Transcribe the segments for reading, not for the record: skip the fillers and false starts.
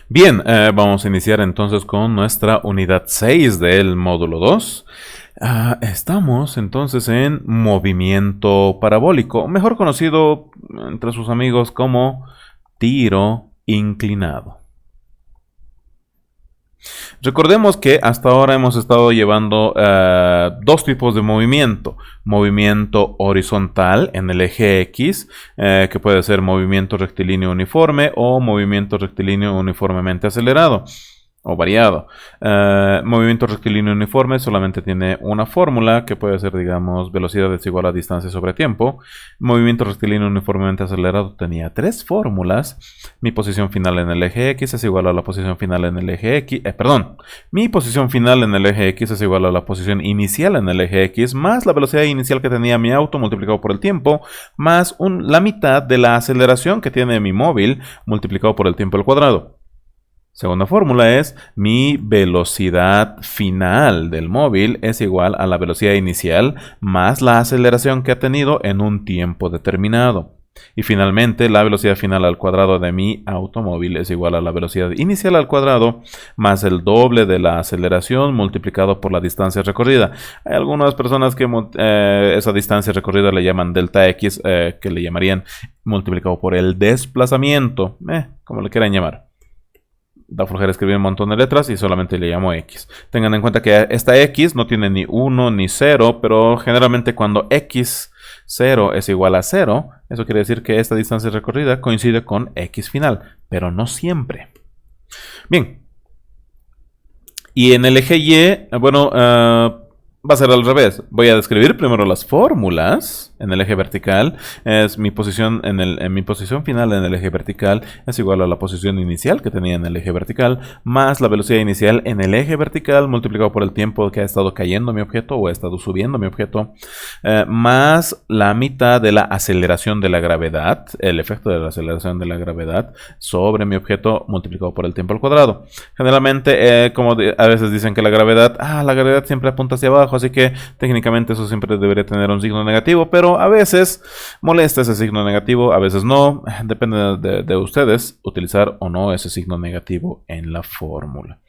Bien, vamos a iniciar entonces con nuestra unidad 6 del módulo 2. Estamos entonces en movimiento parabólico, mejor conocido entre sus amigos como tiro inclinado. Recordemos que hasta ahora hemos estado llevando dos tipos de movimiento. Movimiento horizontal en el eje X, que puede ser movimiento rectilíneo uniforme o movimiento rectilíneo uniformemente acelerado o variado. Movimiento rectilíneo uniforme solamente tiene una fórmula que puede ser, digamos, velocidad es igual a distancia sobre tiempo. Movimiento rectilíneo uniformemente acelerado tenía tres fórmulas. Mi posición final en el eje X es igual a la posición final en el eje X. Mi posición final en el eje X es igual a la posición inicial en el eje X más la velocidad inicial que tenía mi auto multiplicado por el tiempo más la mitad de la aceleración que tiene mi móvil multiplicado por el tiempo al cuadrado. Segunda fórmula es mi velocidad final del móvil es igual a la velocidad inicial más la aceleración que ha tenido en un tiempo determinado. Y finalmente, la velocidad final al cuadrado de mi automóvil es igual a la velocidad inicial al cuadrado más el doble de la aceleración multiplicado por la distancia recorrida. Hay algunas personas que esa distancia recorrida le llaman delta X, que le llamarían multiplicado por el desplazamiento, como le quieran llamar. Da flojera escribir un montón de letras y solamente le llamo X. Tengan en cuenta que esta X no tiene ni 1 ni 0, pero generalmente cuando X0 es igual a 0, eso quiere decir que esta distancia recorrida coincide con X final, pero no siempre. Bien. Y en el eje Y, bueno, va a ser al revés. Voy a describir primero las fórmulas en el eje vertical. Es mi posición en mi posición final en el eje vertical es igual a la posición inicial que tenía en el eje vertical más la velocidad inicial en el eje vertical multiplicado por el tiempo que ha estado cayendo mi objeto o ha estado subiendo mi objeto más la mitad de la aceleración de la gravedad, el efecto de la aceleración de la gravedad sobre mi objeto multiplicado por el tiempo al cuadrado. Generalmente, como a veces dicen que la gravedad siempre apunta hacia abajo, así que técnicamente eso siempre debería tener un signo negativo, pero a veces molesta ese signo negativo, a veces no. Depende de ustedes utilizar o no ese signo negativo en la fórmula.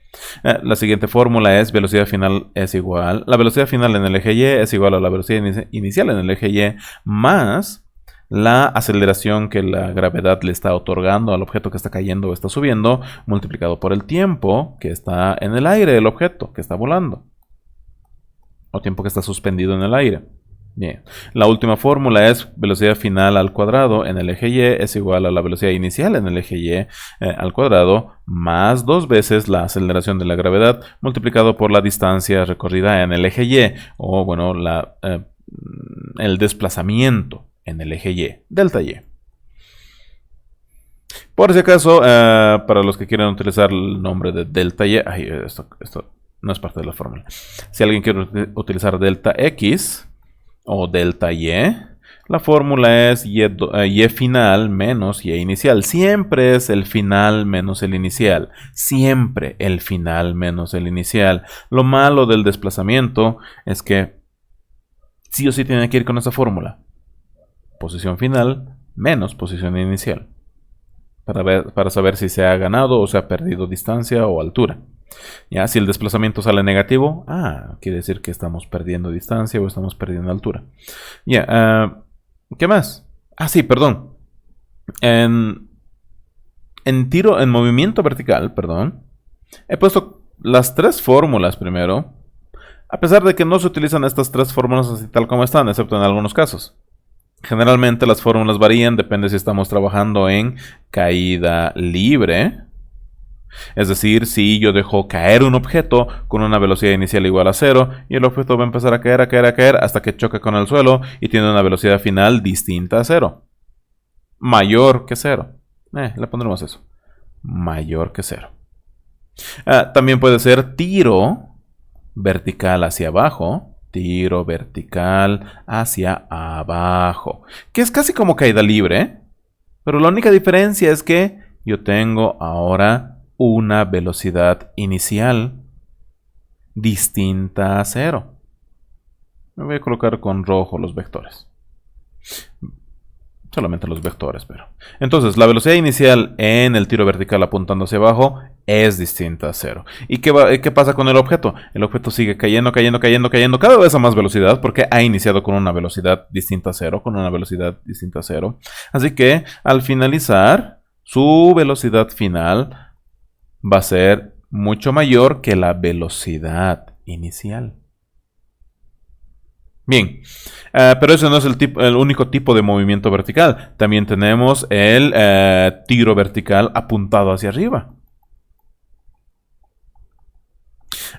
La siguiente fórmula es velocidad final es igual. La velocidad final en el eje Y es igual a la velocidad inicial en el eje Y más la aceleración que la gravedad le está otorgando al objeto que está cayendo o está subiendo, multiplicado por el tiempo que está en el aire, el objeto que está volando, o tiempo que está suspendido en el aire. Bien, la última fórmula es velocidad final al cuadrado en el eje Y es igual a la velocidad inicial en el eje Y al cuadrado más 2 veces la aceleración de la gravedad multiplicado por la distancia recorrida en el eje Y, o bueno, el desplazamiento en el eje Y, delta Y. Por si acaso, para los que quieran utilizar el nombre de delta Y, esto no es parte de la fórmula. Si alguien quiere utilizar delta X o delta Y, la fórmula es Y final menos Y inicial. Siempre es el final menos el inicial. Siempre el final menos el inicial. Lo malo del desplazamiento es que sí o sí tiene que ir con esa fórmula. Posición final menos posición inicial. Para saber si se ha ganado o se ha perdido distancia o altura. Ya, si el desplazamiento sale negativo, quiere decir que estamos perdiendo distancia o estamos perdiendo altura. Ya, ¿qué más? Sí, perdón. En movimiento vertical, perdón, he puesto las tres fórmulas primero, a pesar de que no se utilizan estas tres fórmulas así tal como están, excepto en algunos casos. Generalmente las fórmulas varían, depende si estamos trabajando en caída libre. Es decir, si yo dejo caer un objeto con una velocidad inicial igual a 0 y el objeto va a empezar a caer hasta que choque con el suelo y tiene una velocidad final distinta a 0. Mayor que 0. Le pondremos eso. Mayor que 0. También puede ser tiro vertical hacia abajo. Tiro vertical hacia abajo. Que es casi como caída libre. Pero la única diferencia es que yo tengo ahora una velocidad inicial distinta a 0. Me voy a colocar con rojo los vectores. Solamente los vectores, pero. Entonces, la velocidad inicial en el tiro vertical apuntando hacia abajo es distinta a cero. ¿Y qué pasa con el objeto? El objeto sigue cayendo, cayendo, cayendo, cayendo cada vez a más velocidad porque ha iniciado con una velocidad distinta a cero, con una velocidad distinta a cero. Así que, al finalizar, su velocidad final va a ser mucho mayor que la velocidad inicial. Bien, pero ese no es el único tipo de movimiento vertical. También tenemos el tiro vertical apuntado hacia arriba.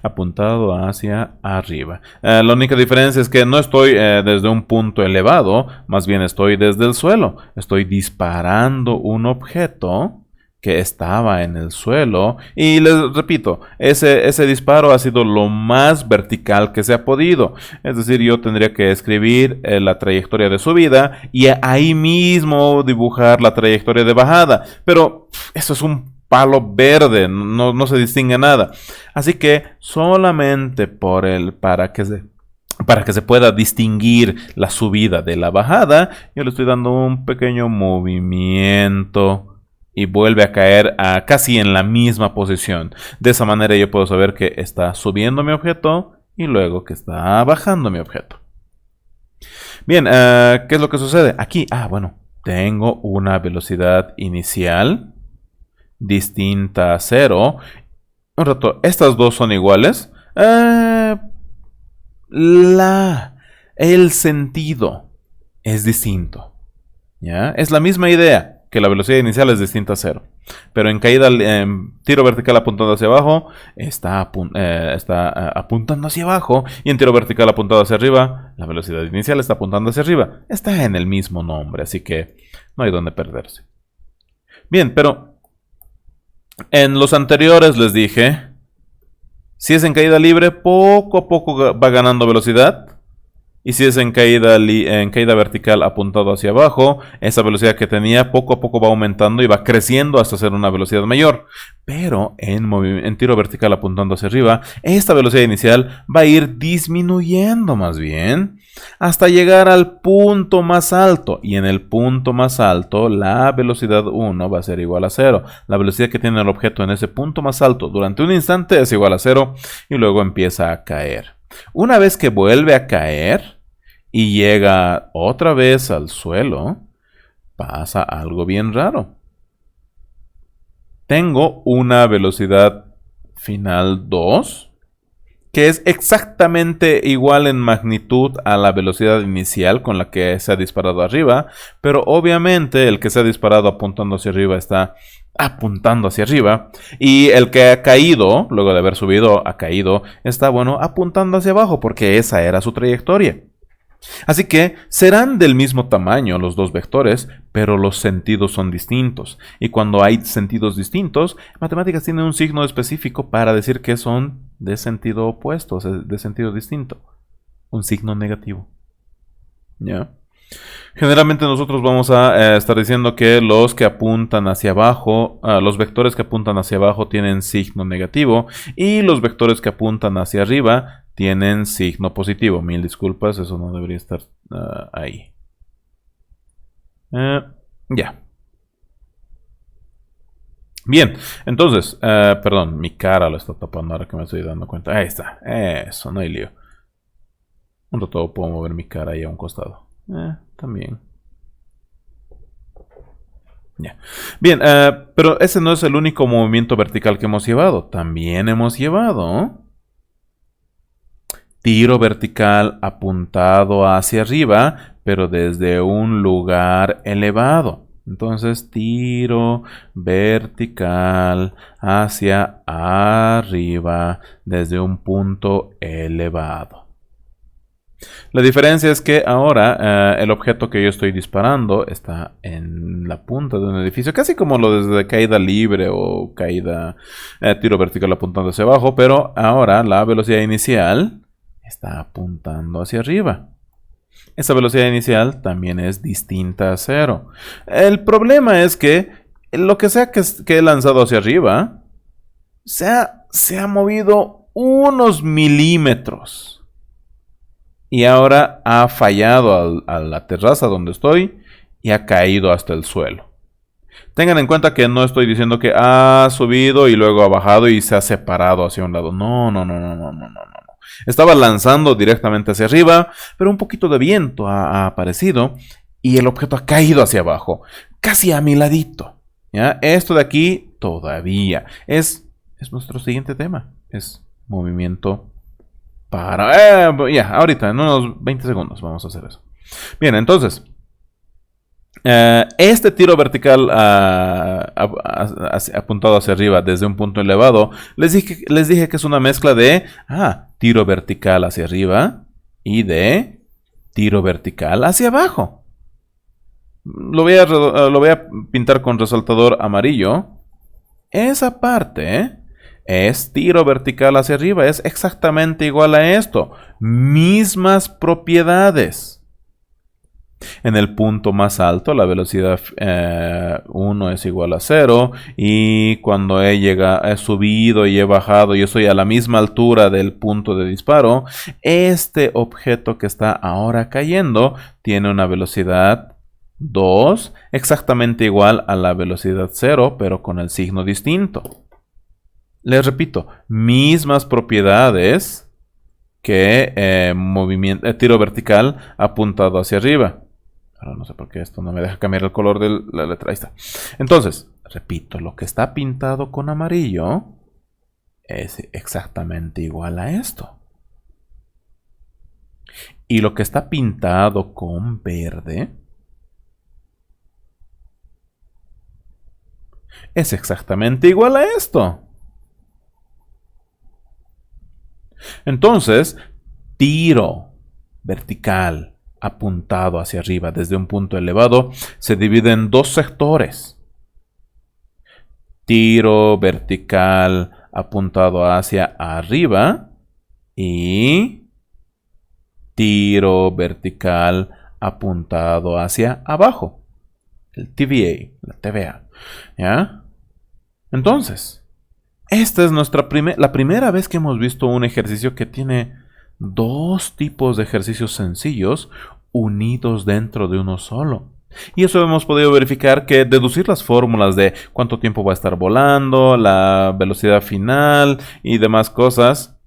Apuntado hacia arriba. La única diferencia es que no estoy desde un punto elevado, más bien estoy desde el suelo. Estoy disparando un objeto que estaba en el suelo. Y les repito, ese disparo ha sido lo más vertical que se ha podido. Es decir, yo tendría que escribir la trayectoria de subida y ahí mismo dibujar la trayectoria de bajada. Pero eso es un palo verde, no se distingue nada. Así que solamente para que se pueda distinguir la subida de la bajada, yo le estoy dando un pequeño movimiento y vuelve a caer casi en la misma posición. De esa manera yo puedo saber que está subiendo mi objeto y luego que está bajando mi objeto. Bien, ¿qué es lo que sucede? Aquí, bueno, tengo una velocidad inicial distinta a cero. Un rato, estas dos son iguales. El sentido es distinto. ¿Ya? Es la misma idea, que la velocidad inicial es distinta a cero. Pero en caída, tiro vertical apuntando hacia abajo, está apuntando hacia abajo. Y en tiro vertical apuntado hacia arriba, la velocidad inicial está apuntando hacia arriba. Está en el mismo nombre, así que no hay donde perderse. Bien, pero en los anteriores les dije, si es en caída libre, poco a poco va ganando velocidad. Y si es en caída vertical apuntado hacia abajo, esa velocidad que tenía poco a poco va aumentando y va creciendo hasta ser una velocidad mayor. Pero en tiro vertical apuntando hacia arriba, esta velocidad inicial va a ir disminuyendo más bien hasta llegar al punto más alto. Y en el punto más alto, la velocidad 1 va a ser igual a 0. La velocidad que tiene el objeto en ese punto más alto durante un instante es igual a 0 y luego empieza a caer. Una vez que vuelve a caer y llega otra vez al suelo, pasa algo bien raro. Tengo una velocidad final 2, que es exactamente igual en magnitud a la velocidad inicial con la que se ha disparado arriba, pero obviamente el que se ha disparado apuntando hacia arriba está apuntando hacia arriba, y el que ha caído, luego de haber subido, ha caído, está, apuntando hacia abajo, porque esa era su trayectoria. Así que serán del mismo tamaño los dos vectores, pero los sentidos son distintos. Y cuando hay sentidos distintos, matemáticas tiene un signo específico para decir que son de sentido opuesto, o sea, de sentido distinto. Un signo negativo. ¿Ya? Generalmente nosotros vamos a estar diciendo que los que apuntan hacia abajo, los vectores que apuntan hacia abajo tienen signo negativo y los vectores que apuntan hacia arriba tienen signo positivo. Mil disculpas, eso no debería estar ahí. Ya. Bien, entonces, perdón, mi cara lo está tapando ahora que me estoy dando cuenta. Ahí está, eso, no hay lío. Un rato puedo mover mi cara ahí a un costado. También. Ya. Bien, pero ese no es el único movimiento vertical que hemos llevado. También hemos llevado tiro vertical apuntado hacia arriba, pero desde un lugar elevado. Entonces, tiro vertical hacia arriba desde un punto elevado. La diferencia es que ahora el objeto que yo estoy disparando está en la punta de un edificio, casi como lo desde caída libre o caída tiro vertical apuntando hacia abajo, pero ahora la velocidad inicial está apuntando hacia arriba. Esa velocidad inicial también es distinta a 0. El problema es que lo que sea que he lanzado hacia arriba se ha movido unos milímetros. Y ahora ha fallado a la terraza donde estoy y ha caído hasta el suelo. Tengan en cuenta que no estoy diciendo que ha subido y luego ha bajado y se ha separado hacia un lado. No, no, no, no, no, no, no, no. Estaba lanzando directamente hacia arriba, pero un poquito de viento ha aparecido y el objeto ha caído hacia abajo, casi a mi ladito. ¿Ya? Esto de aquí todavía es nuestro siguiente tema. Es movimiento para... ya, ahorita, en unos 20 segundos vamos a hacer eso. Bien, entonces... este tiro vertical apuntado hacia arriba desde un punto elevado, les dije que es una mezcla de tiro vertical hacia arriba y de tiro vertical hacia abajo. Lo voy a pintar con resaltador amarillo. Esa parte es tiro vertical hacia arriba, es exactamente igual a esto. Mismas propiedades. En el punto más alto la velocidad 1 es igual a 0 y cuando he subido y he bajado y estoy a la misma altura del punto de disparo, este objeto que está ahora cayendo tiene una velocidad 2 exactamente igual a la velocidad 0 pero con el signo distinto. Les repito, mismas propiedades que tiro vertical apuntado hacia arriba. Ahora no sé por qué esto no me deja cambiar el color de la letra. Ahí está. Entonces, repito, lo que está pintado con amarillo es exactamente igual a esto. Y lo que está pintado con verde es exactamente igual a esto. Entonces, tiro vertical apuntado hacia arriba desde un punto elevado se divide en dos sectores. Tiro vertical apuntado hacia arriba y tiro vertical apuntado hacia abajo. El TVA, la TVA. ¿Ya? Entonces, esta es la primera vez que hemos visto un ejercicio que tiene dos tipos de ejercicios sencillos unidos dentro de uno solo. Y eso hemos podido verificar que deducir las fórmulas de cuánto tiempo va a estar volando, la velocidad final y demás cosas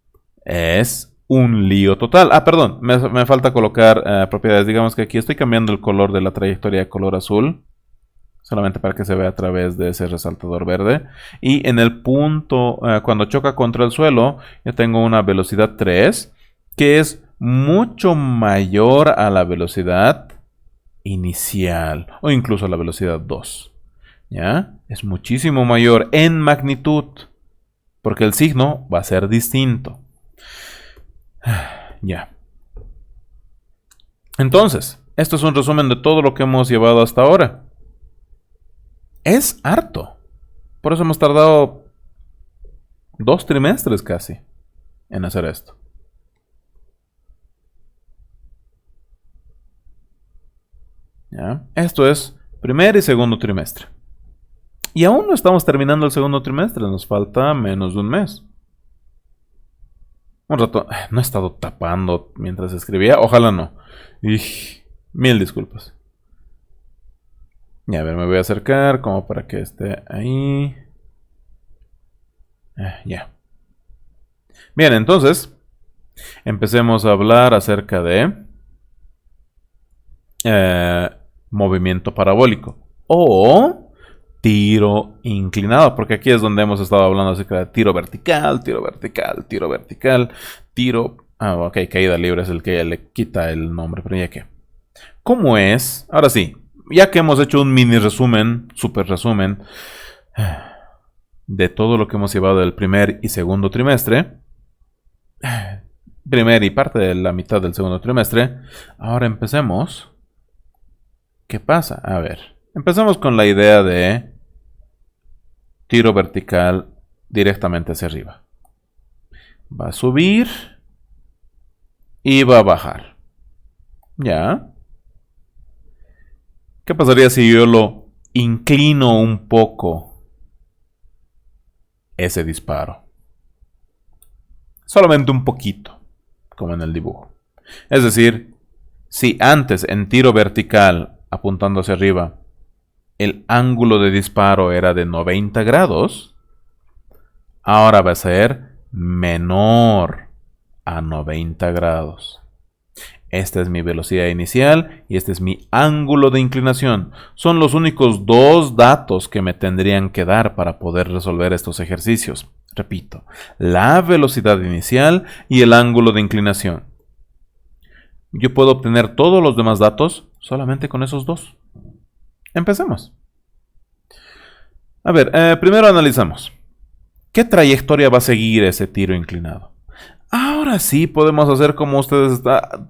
es un lío total. Perdón, me falta colocar propiedades. Digamos que aquí estoy cambiando el color de la trayectoria a color azul. Solamente para que se vea a través de ese resaltador verde. Y en el punto, cuando choca contra el suelo, yo tengo una velocidad 3, que es mucho mayor a la velocidad inicial, o incluso a la velocidad 2. ¿Ya? Es muchísimo mayor en magnitud, porque el signo va a ser distinto. Ya. Entonces, esto es un resumen de todo lo que hemos llevado hasta ahora. Es harto. Por eso hemos tardado 2 trimestres casi en hacer esto. ¿Ya? Esto es primer y segundo trimestre. Y aún no estamos terminando el segundo trimestre. Nos falta menos de un mes. Un rato. No he estado tapando mientras escribía. Ojalá no. Mil disculpas. Ya, a ver, me voy a acercar como para que esté ahí. Ya. Bien, entonces, empecemos a hablar acerca de movimiento parabólico o tiro inclinado, porque aquí es donde hemos estado hablando acerca de tiro vertical, tiro vertical, tiro vertical, tiro... ok, caída libre es el que le quita el nombre, pero ya que... ¿Cómo es? Ahora sí, ya que hemos hecho un mini resumen, super resumen de todo lo que hemos llevado del primer y segundo trimestre, primer y parte de la mitad del segundo trimestre, ahora empecemos. ¿Qué pasa? A ver, empezamos con la idea de tiro vertical directamente hacia arriba. Va a subir y va a bajar. ¿Ya? ¿Qué pasaría si yo lo inclino un poco ese disparo? Solamente un poquito, como en el dibujo. Es decir, si antes en tiro vertical apuntando hacia arriba, el ángulo de disparo era de 90 grados, ahora va a ser menor a 90 grados. Esta es mi velocidad inicial y este es mi ángulo de inclinación. Son los únicos dos datos que me tendrían que dar para poder resolver estos ejercicios. Repito, la velocidad inicial y el ángulo de inclinación. Yo puedo obtener todos los demás datos solamente con esos dos. Empecemos. A ver, primero analizamos. ¿Qué trayectoria va a seguir ese tiro inclinado? Ahora sí podemos hacer como ustedes...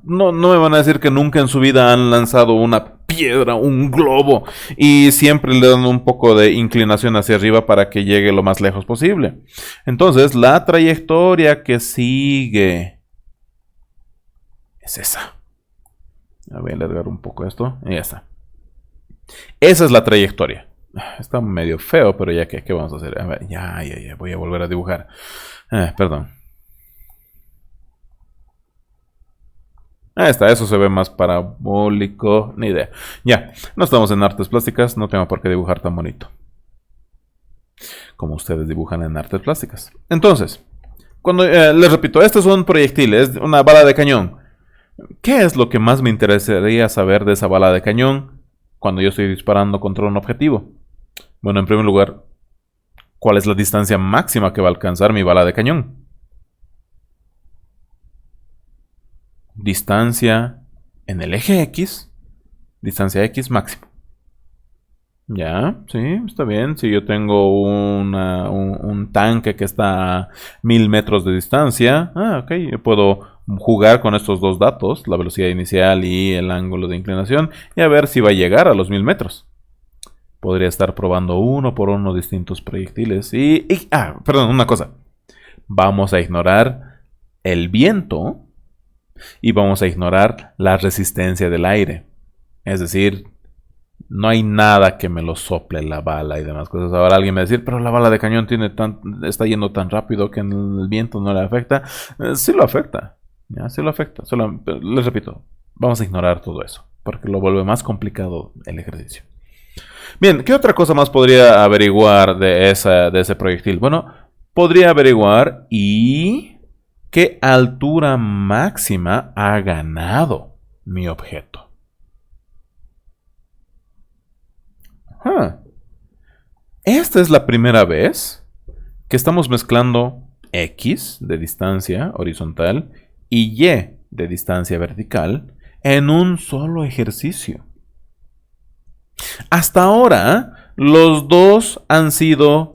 No me van a decir que nunca en su vida han lanzado una piedra, un globo, y siempre le dan un poco de inclinación hacia arriba para que llegue lo más lejos posible. Entonces, la trayectoria que sigue es esa. Voy a alargar un poco esto. Y ya está. Esa es la trayectoria. Está medio feo, pero ya que, ¿qué vamos a hacer? A ver, ya. Voy a volver a dibujar. Perdón. Ahí está, eso se ve más parabólico. Ni idea. Ya, no estamos en artes plásticas, no tengo por qué dibujar tan bonito como ustedes dibujan en artes plásticas. Entonces, cuando les repito, este es un proyectil, es una bala de cañón. ¿Qué es lo que más me interesaría saber de esa bala de cañón cuando yo estoy disparando contra un objetivo? Bueno, en primer lugar, ¿cuál es la distancia máxima que va a alcanzar mi bala de cañón? Distancia en el eje X, distancia X máximo. Ya, sí, está bien. Si yo tengo un tanque que está a 1000 metros de distancia, ok, yo puedo jugar con estos dos datos, la velocidad inicial y el ángulo de inclinación, y a ver si va a llegar a los 1000 metros. Podría estar probando uno por uno distintos proyectiles. Perdón, una cosa. Vamos a ignorar el viento y vamos a ignorar la resistencia del aire. Es decir, no hay nada que me lo sople la bala y demás cosas. Ahora alguien me va a decir, pero la bala de cañón está yendo tan rápido que en el viento no le afecta. Sí lo afecta. ¿Ya? Sí lo afecta. Les repito, vamos a ignorar todo eso, porque lo vuelve más complicado el ejercicio. Bien, ¿qué otra cosa más podría averiguar de ese proyectil? Bueno, podría averiguar qué altura máxima ha ganado mi objeto. Esta es la primera vez que estamos mezclando X de distancia horizontal y Y de distancia vertical en un solo ejercicio. Hasta ahora, los dos han sido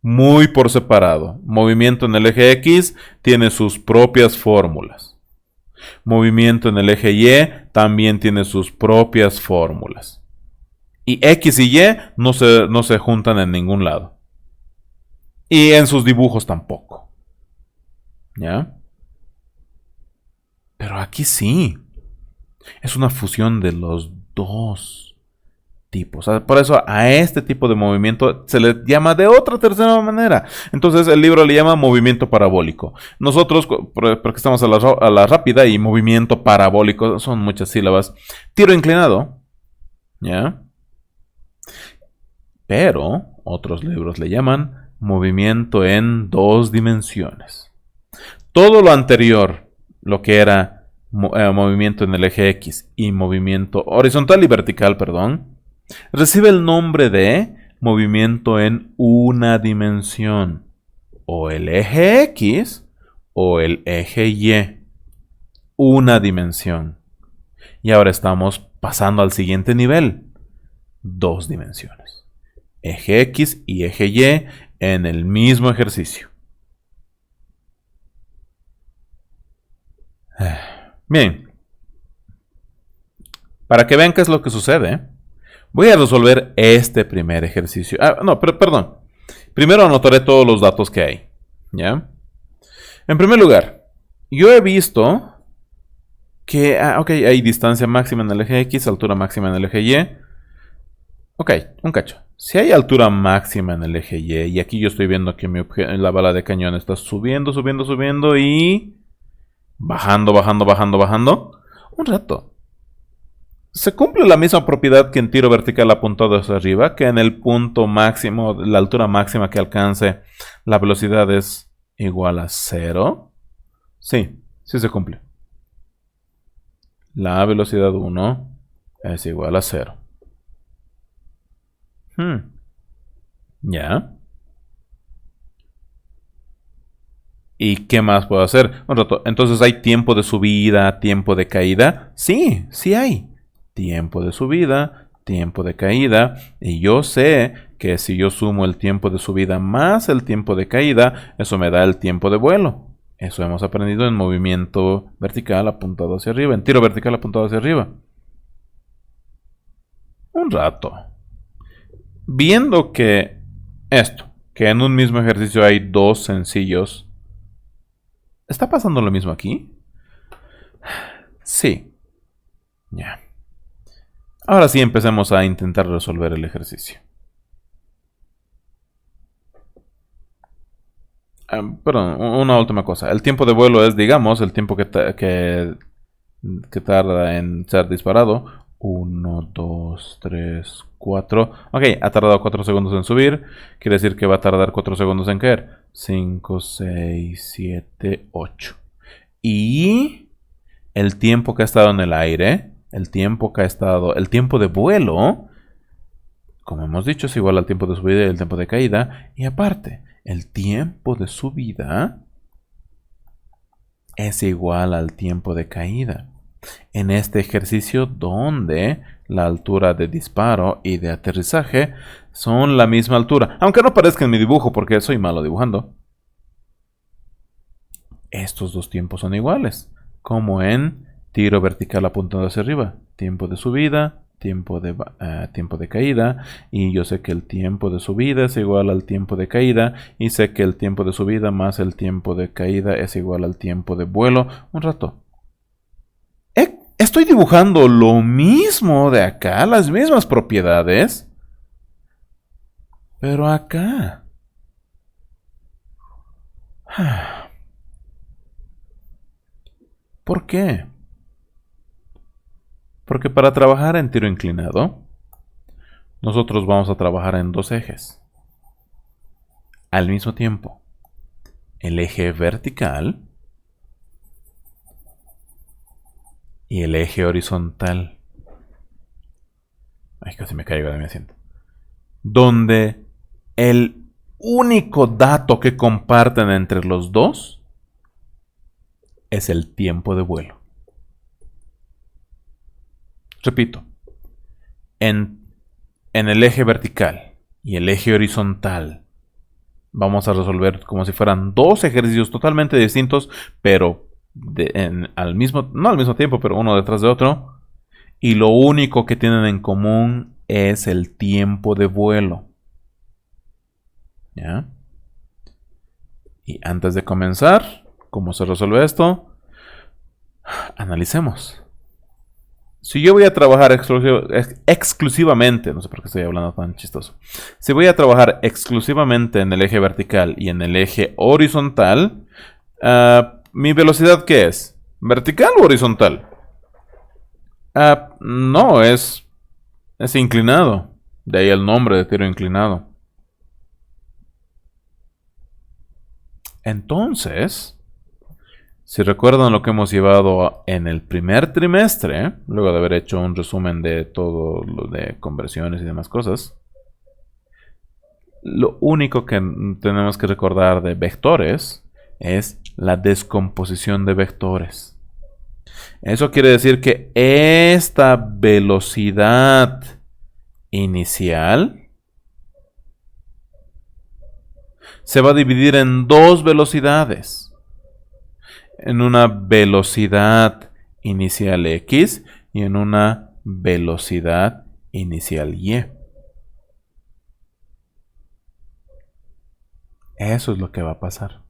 muy por separado. Movimiento en el eje X tiene sus propias fórmulas. Movimiento en el eje Y también tiene sus propias fórmulas. Y X y Y no se juntan en ningún lado. Y en sus dibujos tampoco. ¿Ya? Pero aquí sí. Es una fusión de los dos tipos. Por eso a este tipo de movimiento se le llama de otra tercera manera. Entonces el libro le llama movimiento parabólico. Nosotros, porque estamos a la rápida, y movimiento parabólico son muchas sílabas. Tiro inclinado. ¿Ya? Pero otros libros le llaman movimiento en dos dimensiones. Todo lo anterior, lo que era movimiento en el eje X y movimiento horizontal y vertical, perdón, recibe el nombre de movimiento en una dimensión, o el eje X o el eje Y. Una dimensión. Y ahora estamos pasando al siguiente nivel. Dos dimensiones. Eje X y eje Y en el mismo ejercicio. Bien. Para que vean qué es lo que sucede, voy a resolver este primer ejercicio. Perdón. Primero anotaré todos los datos que hay. ¿Ya? En primer lugar, yo he visto que hay distancia máxima en el eje X, altura máxima en el eje Y. Ok, un cacho. Si hay altura máxima en el eje Y aquí yo estoy viendo que la bala de cañón está subiendo y bajando. Un rato. Se cumple la misma propiedad que en tiro vertical apuntado hacia arriba, que en el punto máximo, la altura máxima que alcance, la velocidad es igual a 0. Sí, sí se cumple. La velocidad 1 es igual a 0. Ya. ¿Y qué más puedo hacer? Un rato. Entonces, ¿hay tiempo de subida, tiempo de caída? Sí, sí hay. Tiempo de subida, tiempo de caída. Y yo sé que si yo sumo el tiempo de subida más el tiempo de caída, eso me da el tiempo de vuelo. Eso hemos aprendido en movimiento vertical apuntado hacia arriba, en tiro vertical apuntado hacia arriba. Un rato. Viendo que que en un mismo ejercicio hay dos sencillos. ¿Está pasando lo mismo aquí? Sí. Ya. Ahora sí empecemos a intentar resolver el ejercicio. Perdón, una última cosa. El tiempo de vuelo es, digamos, el tiempo que tarda en ser disparado. 1, 2, 3, 4. Ok, ha tardado 4 segundos en subir. Quiere decir que va a tardar 4 segundos en caer. 5, 6, 7, 8. Y el tiempo que ha estado en el aire, el tiempo de vuelo, como hemos dicho, es igual al tiempo de subida y el tiempo de caída. Y aparte, el tiempo de subida es igual al tiempo de caída. En este ejercicio donde la altura de disparo y de aterrizaje son la misma altura, aunque no parezca en mi dibujo porque soy malo dibujando. Estos dos tiempos son iguales, como en tiro vertical apuntando hacia arriba. Tiempo de subida, tiempo de caída, y yo sé que el tiempo de subida es igual al tiempo de caída, y sé que el tiempo de subida más el tiempo de caída es igual al tiempo de vuelo. Un rato. Estoy dibujando lo mismo de acá, las mismas propiedades, pero acá. ¿Por qué? Porque para trabajar en tiro inclinado, nosotros vamos a trabajar en dos ejes. Al mismo tiempo, el eje vertical y el eje horizontal. Ay, casi me caigo de mi asiento. Donde el único dato que comparten entre los dos es el tiempo de vuelo. Repito, en el eje vertical y el eje horizontal vamos a resolver como si fueran dos ejercicios totalmente distintos, pero no al mismo tiempo, pero uno detrás de otro. Y lo único que tienen en común es el tiempo de vuelo. ¿Ya? Y antes de comenzar, ¿cómo se resuelve esto? Analicemos. Si yo voy a trabajar exclusivamente, no sé por qué estoy hablando tan chistoso. Si voy a trabajar exclusivamente en el eje vertical y en el eje horizontal, ¿mi velocidad qué es? ¿Vertical o horizontal? No, es inclinado. De ahí el nombre de tiro inclinado. Entonces, si recuerdan lo que hemos llevado en el primer trimestre, luego de haber hecho un resumen de todo lo de conversiones y demás cosas, lo único que tenemos que recordar de vectores es la descomposición de vectores. Eso quiere decir que esta velocidad inicial se va a dividir en dos velocidades. En una velocidad inicial X y en una velocidad inicial Y. Eso es lo que va a pasar.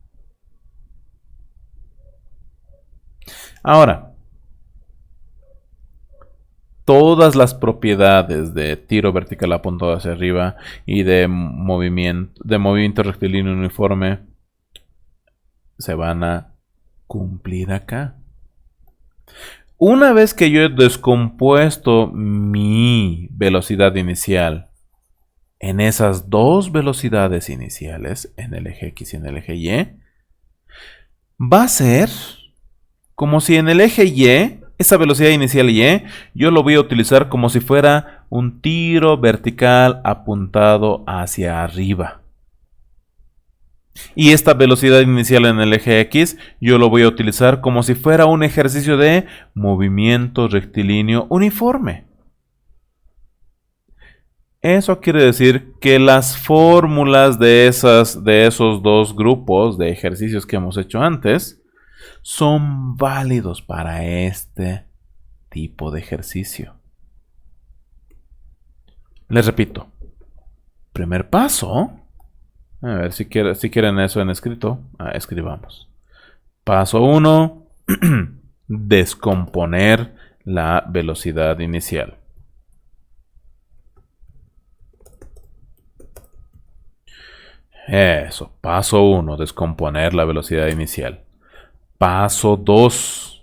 Ahora, todas las propiedades de tiro vertical apuntado hacia arriba y de movimiento rectilíneo uniforme se van a cumplir acá. Una vez que yo he descompuesto mi velocidad inicial en esas dos velocidades iniciales, en el eje X y en el eje Y, va a ser como si en el eje Y, esa velocidad inicial Y, yo lo voy a utilizar como si fuera un tiro vertical apuntado hacia arriba. Y esta velocidad inicial en el eje X, yo lo voy a utilizar como si fuera un ejercicio de movimiento rectilíneo uniforme. Eso quiere decir que las fórmulas de esos dos grupos de ejercicios que hemos hecho antes son válidos para este tipo de ejercicio. Les repito. Primer paso. A ver, si quieren eso en escrito, escribamos. Paso 1. Descomponer la velocidad inicial. Eso, paso 1, descomponer la velocidad inicial. Paso 2.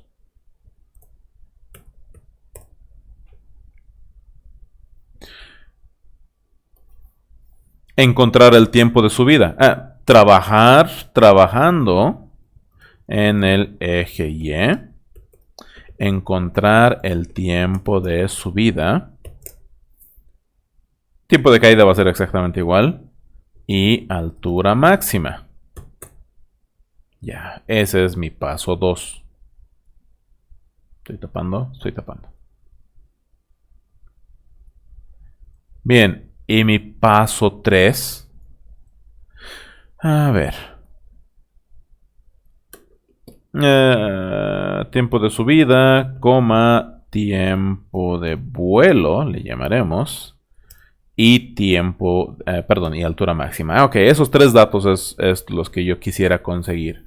Encontrar el tiempo de subida. Trabajando en el eje Y. Encontrar el tiempo de subida. Tiempo de caída va a ser exactamente igual. Y altura máxima. Ya, ese es mi paso 2. Estoy tapando. Bien, y mi paso 3. A ver. Tiempo de subida, tiempo de vuelo, le llamaremos. Y tiempo, y altura máxima. Ok, esos 3 datos es los que yo quisiera conseguir.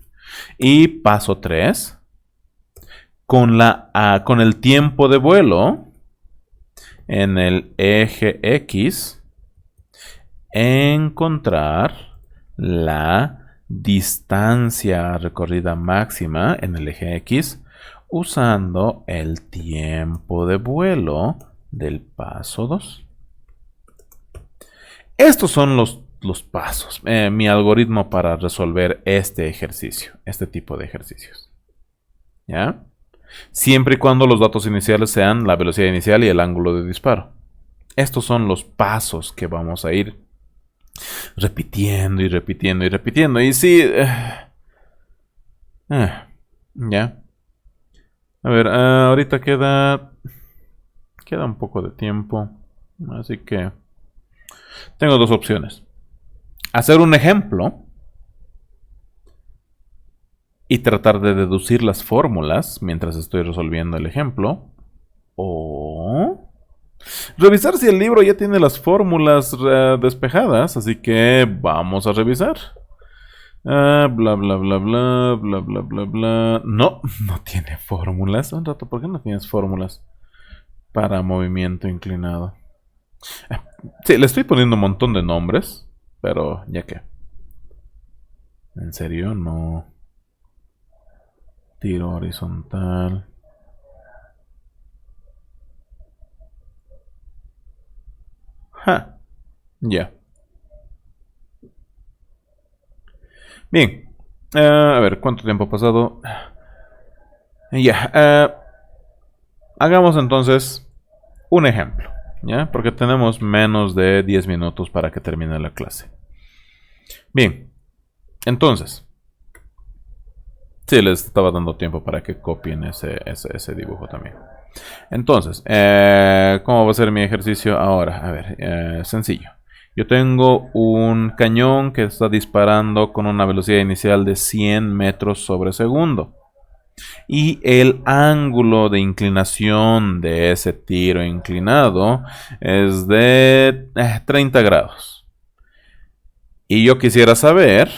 Y paso 3. Con el tiempo de vuelo en el eje X, encontrar la distancia recorrida máxima en el eje X usando el tiempo de vuelo del paso 2. Estos son los pasos, mi algoritmo para resolver este ejercicio, este tipo de ejercicios. ¿Ya? Siempre y cuando los datos iniciales sean la velocidad inicial y el ángulo de disparo. Estos son los pasos que vamos a ir repitiendo y repitiendo y repitiendo. Y sí, ya. A ver, ahorita queda un poco de tiempo, así que tengo 2 opciones. Hacer un ejemplo y tratar de deducir las fórmulas mientras estoy resolviendo el ejemplo. O revisar si el libro ya tiene las fórmulas despejadas. Así que vamos a revisar. Bla, bla, bla, bla, bla, bla, bla, bla. No tiene fórmulas. Un rato, ¿por qué no tienes fórmulas para movimiento inclinado? Sí, le estoy poniendo un montón de nombres, pero ya que. ¿En serio? No. Tiro horizontal. Ya. Bien. A ver, ¿cuánto tiempo ha pasado? Ya. Hagamos entonces un ejemplo. ¿Ya? Porque tenemos menos de 10 minutos para que termine la clase. Bien. Entonces. Sí, les estaba dando tiempo para que copien ese dibujo también. Entonces, ¿cómo va a ser mi ejercicio ahora? A ver, sencillo. Yo tengo un cañón que está disparando con una velocidad inicial de 100 metros sobre segundo. Y el ángulo de inclinación de ese tiro inclinado es de 30 grados. Y yo quisiera saber...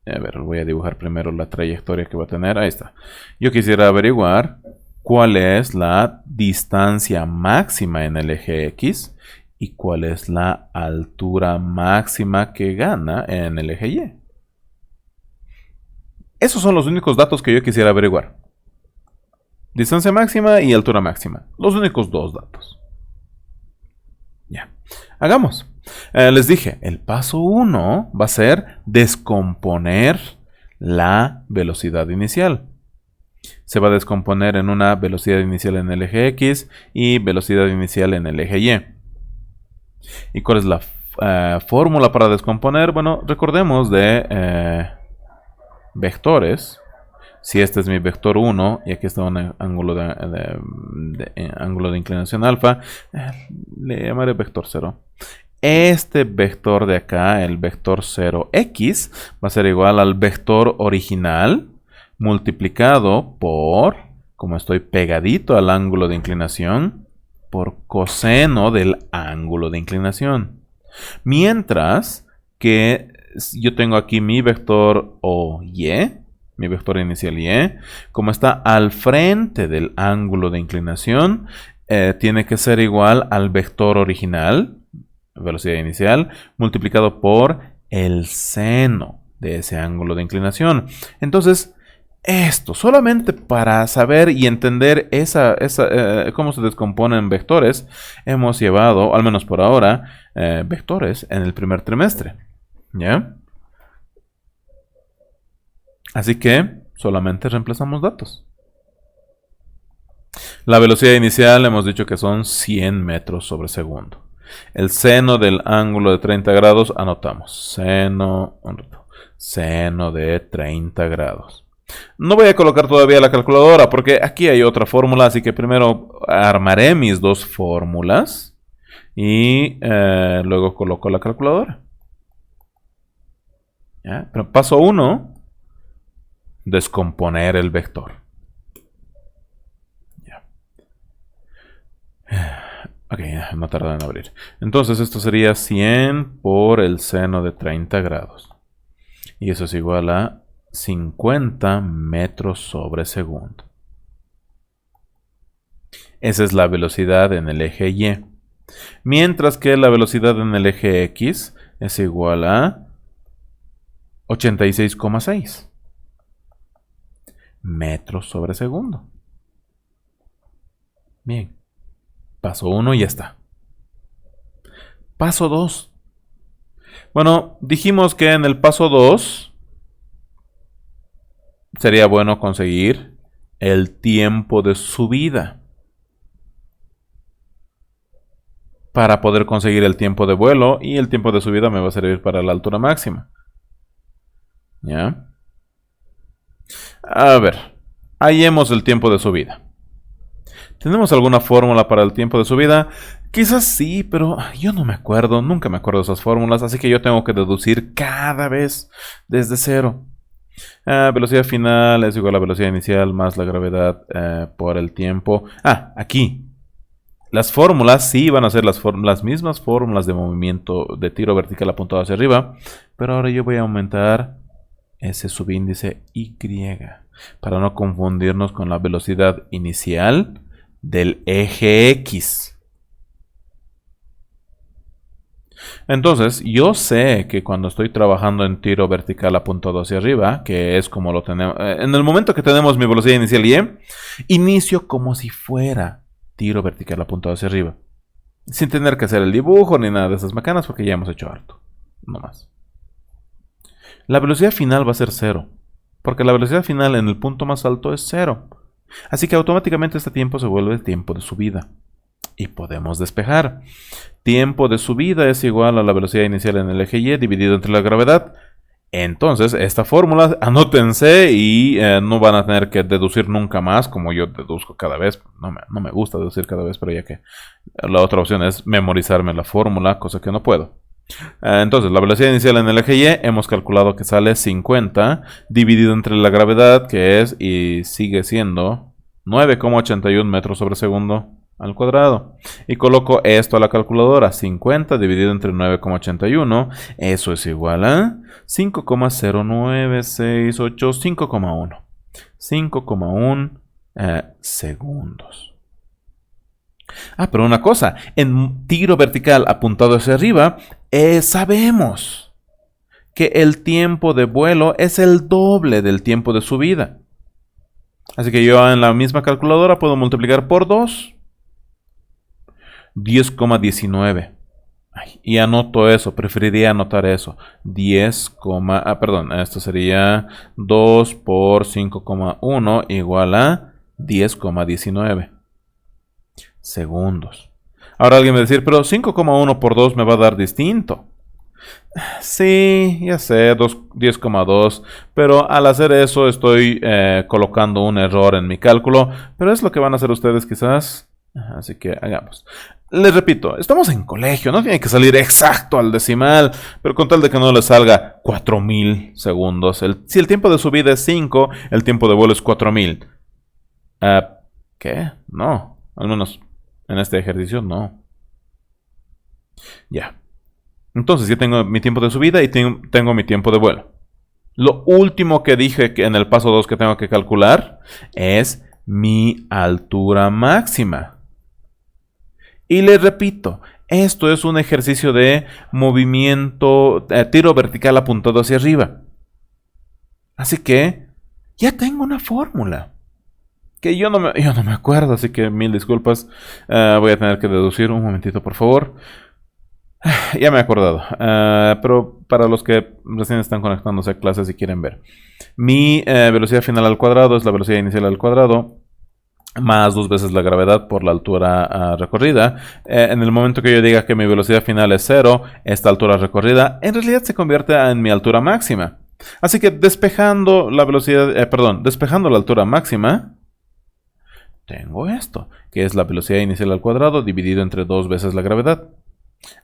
A ver, voy a dibujar primero la trayectoria que va a tener. Ahí está. Yo quisiera averiguar cuál es la distancia máxima en el eje X y cuál es la altura máxima que gana en el eje Y. Esos son los únicos datos que yo quisiera averiguar. Distancia máxima y altura máxima. Los únicos dos datos. Ya. Hagamos. Les dije, el paso 1 va a ser descomponer la velocidad inicial. Se va a descomponer en una velocidad inicial en el eje X y velocidad inicial en el eje Y. ¿Y cuál es la fórmula para descomponer? Bueno, recordemos de vectores. Si este es mi vector 1 y aquí está un ángulo ángulo de inclinación alfa, le llamaré vector 0. Este vector de acá, el vector 0x, va a ser igual al vector original multiplicado por, como estoy pegadito al ángulo de inclinación, por coseno del ángulo de inclinación. Mientras que yo tengo aquí mi vector y, mi vector inicial y, como está al frente del ángulo de inclinación, tiene que ser igual al vector original, velocidad inicial, multiplicado por el seno de ese ángulo de inclinación. Entonces, esto, solamente para saber y entender cómo se descomponen vectores, hemos llevado, al menos por ahora, vectores en el primer trimestre. ¿Ya? Así que solamente reemplazamos datos. La velocidad inicial hemos dicho que son 100 metros sobre segundo. El seno del ángulo de 30 grados, anotamos. Seno de 30 grados. No voy a colocar todavía la calculadora porque aquí hay otra fórmula, así que primero armaré mis dos fórmulas y luego coloco la calculadora. ¿Ya? Pero paso 1, descomponer el vector. Ya. Ok, no tarda en abrir. Entonces esto sería 100 por el seno de 30 grados. Y eso es igual a 50 metros sobre segundo. Esa es la velocidad en el eje Y. Mientras que la velocidad en el eje X es igual a 86,6 metros sobre segundo. Bien. Paso 1 ya está. Paso 2. Bueno, dijimos que en el paso 2 sería bueno conseguir el tiempo de subida. Para poder conseguir el tiempo de vuelo y el tiempo de subida me va a servir para la altura máxima. ¿Ya? A ver, hallemos el tiempo de subida. ¿Tenemos alguna fórmula para el tiempo de subida? Quizás sí, pero yo no me acuerdo, nunca me acuerdo de esas fórmulas, así que yo tengo que deducir cada vez desde cero. Velocidad final es igual a velocidad inicial más la gravedad por el tiempo. Aquí. Las fórmulas sí van a ser las mismas fórmulas de movimiento de tiro vertical apuntado hacia arriba, pero ahora yo voy a aumentar ese subíndice Y para no confundirnos con la velocidad inicial del eje X. Entonces, yo sé que cuando estoy trabajando en tiro vertical apuntado hacia arriba, que es como lo tenemos, en el momento que tenemos mi velocidad inicial Y, inicio como si fuera tiro vertical apuntado hacia arriba, sin tener que hacer el dibujo ni nada de esas macanas, porque ya hemos hecho harto, no más. La velocidad final va a ser 0, porque la velocidad final en el punto más alto es 0. Así que automáticamente este tiempo se vuelve el tiempo de subida. Y podemos despejar. Tiempo de subida es igual a la velocidad inicial en el eje Y dividido entre la gravedad. Entonces, esta fórmula, anótense y no van a tener que deducir nunca más, como yo deduzco cada vez. No me gusta deducir cada vez, pero ya que la otra opción es memorizarme la fórmula, cosa que no puedo. Entonces, la velocidad inicial en el eje Y hemos calculado que sale 50 dividido entre la gravedad, que es y sigue siendo 9,81 metros sobre segundo al cuadrado. Y coloco esto a la calculadora. 50 dividido entre 9,81. Eso es igual a 5,0968, 5,1. 5,1 segundos. Pero una cosa. En tiro vertical apuntado hacia arriba, sabemos que el tiempo de vuelo es el doble del tiempo de subida. Así que yo en la misma calculadora puedo multiplicar por 2. 10,19. Y anoto eso, preferiría anotar eso. 10, perdón, esto sería 2 por 5,1 igual a 10,19 segundos. Ahora alguien me va a decir, pero 5,1 por 2 me va a dar distinto. Sí, ya sé, 10,2, pero al hacer eso estoy colocando un error en mi cálculo, pero es lo que van a hacer ustedes quizás. Así que hagamos. Les repito, estamos en colegio, no tiene que salir exacto al decimal, pero con tal de que no le salga 4000 segundos. Si el tiempo de subida es 5, el tiempo de vuelo es 4000. ¿Qué? No, al menos en este ejercicio no. Ya. Entonces ya tengo mi tiempo de subida y tengo mi tiempo de vuelo. Lo último que dije que en el paso 2 que tengo que calcular es mi altura máxima. Y les repito, esto es un ejercicio de movimiento, tiro vertical apuntado hacia arriba. Así que ya tengo una fórmula. Que yo no me acuerdo, así que mil disculpas. Voy a tener que deducir un momentito, por favor. Ya me he acordado. Pero para los que recién están conectándose a clases y quieren ver. Mi velocidad final al cuadrado es la velocidad inicial al cuadrado más 2 veces la gravedad por la altura recorrida. En el momento que yo diga que mi velocidad final es 0, esta altura recorrida en realidad se convierte en mi altura máxima. Así que despejando la despejando la altura máxima, tengo esto, que es la velocidad inicial al cuadrado dividido entre 2 veces la gravedad.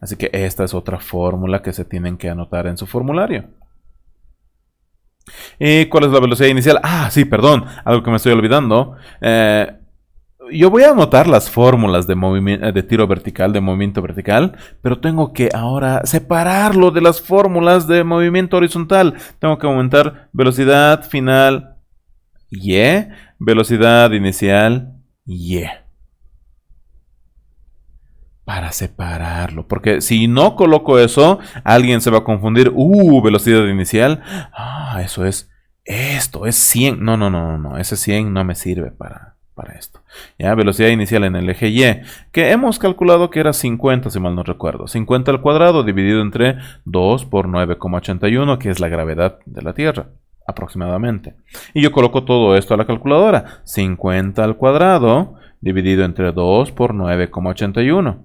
Así que esta es otra fórmula que se tienen que anotar en su formulario. ¿Y cuál es la velocidad inicial? Sí, perdón, algo que me estoy olvidando. Yo voy a anotar las fórmulas de tiro vertical, de movimiento vertical, pero tengo que ahora separarlo de las fórmulas de movimiento horizontal. Tengo que aumentar velocidad final y velocidad inicial y para separarlo, porque si no coloco eso, alguien se va a confundir. Velocidad inicial. Eso es esto, es 100. No, ese 100 no me sirve para esto. Ya, velocidad inicial en el eje Y, que hemos calculado que era 50, si mal no recuerdo. 50 al cuadrado dividido entre 2 por 9,81, que es la gravedad de la Tierra, aproximadamente. Y yo coloco todo esto a la calculadora. 50 al cuadrado dividido entre 2 por 9,81.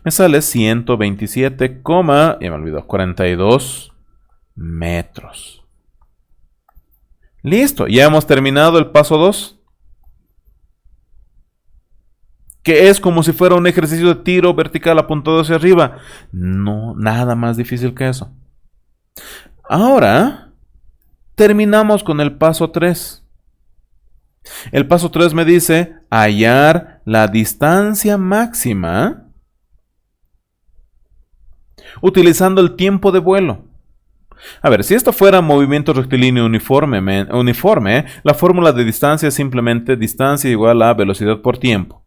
Me sale 127, ya me olvidó, 42 metros. Listo, ya hemos terminado el paso 2. Que es como si fuera un ejercicio de tiro vertical apuntado hacia arriba. No, nada más difícil que eso. Ahora, terminamos con el paso 3. El paso 3 me dice hallar la distancia máxima utilizando el tiempo de vuelo. A ver, si esto fuera movimiento rectilíneo uniforme, la fórmula de distancia es simplemente distancia igual a velocidad por tiempo.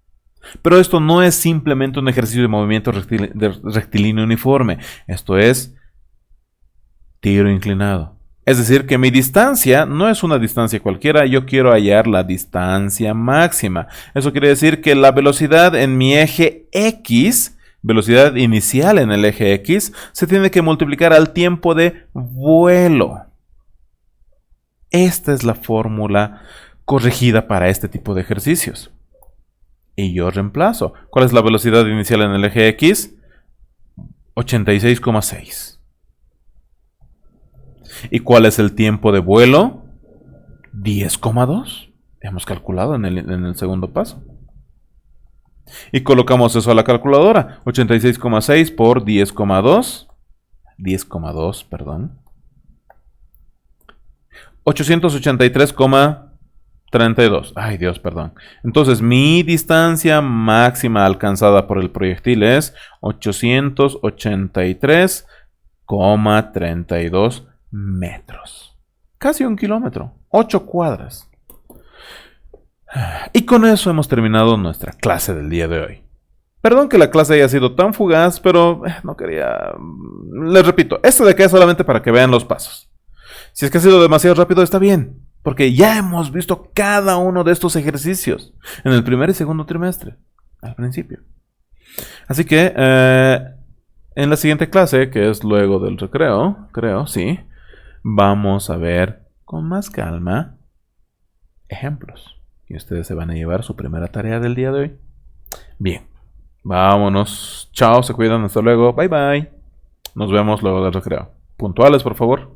Pero esto no es simplemente un ejercicio de movimiento rectilíneo uniforme. Esto es tiro inclinado. Es decir, que mi distancia no es una distancia cualquiera, yo quiero hallar la distancia máxima. Eso quiere decir que la velocidad en mi eje X, velocidad inicial en el eje X, se tiene que multiplicar al tiempo de vuelo. Esta es la fórmula corregida para este tipo de ejercicios. Y yo reemplazo. ¿Cuál es la velocidad inicial en el eje X? 86,6. ¿Y cuál es el tiempo de vuelo? 10,2. Hemos calculado en el segundo paso. Y colocamos eso a la calculadora. 86,6 por 10,2. 10,2, perdón. 883,32. Ay, Dios, perdón. Entonces, mi distancia máxima alcanzada por el proyectil es 883,32 metros. Casi 1 kilómetro. 8 cuadras. Y con eso hemos terminado nuestra clase del día de hoy. Perdón que la clase haya sido tan fugaz, pero no quería... Les repito, esto de acá es solamente para que vean los pasos. Si es que ha sido demasiado rápido, está bien. Porque ya hemos visto cada uno de estos ejercicios en el primer y segundo trimestre, al principio. Así que en la siguiente clase, que es luego del recreo, creo, sí, vamos a ver con más calma ejemplos. Y ustedes se van a llevar su primera tarea del día de hoy. Bien, vámonos. Chao, se cuidan, hasta luego. Bye bye. Nos vemos luego del recreo. Puntuales, por favor.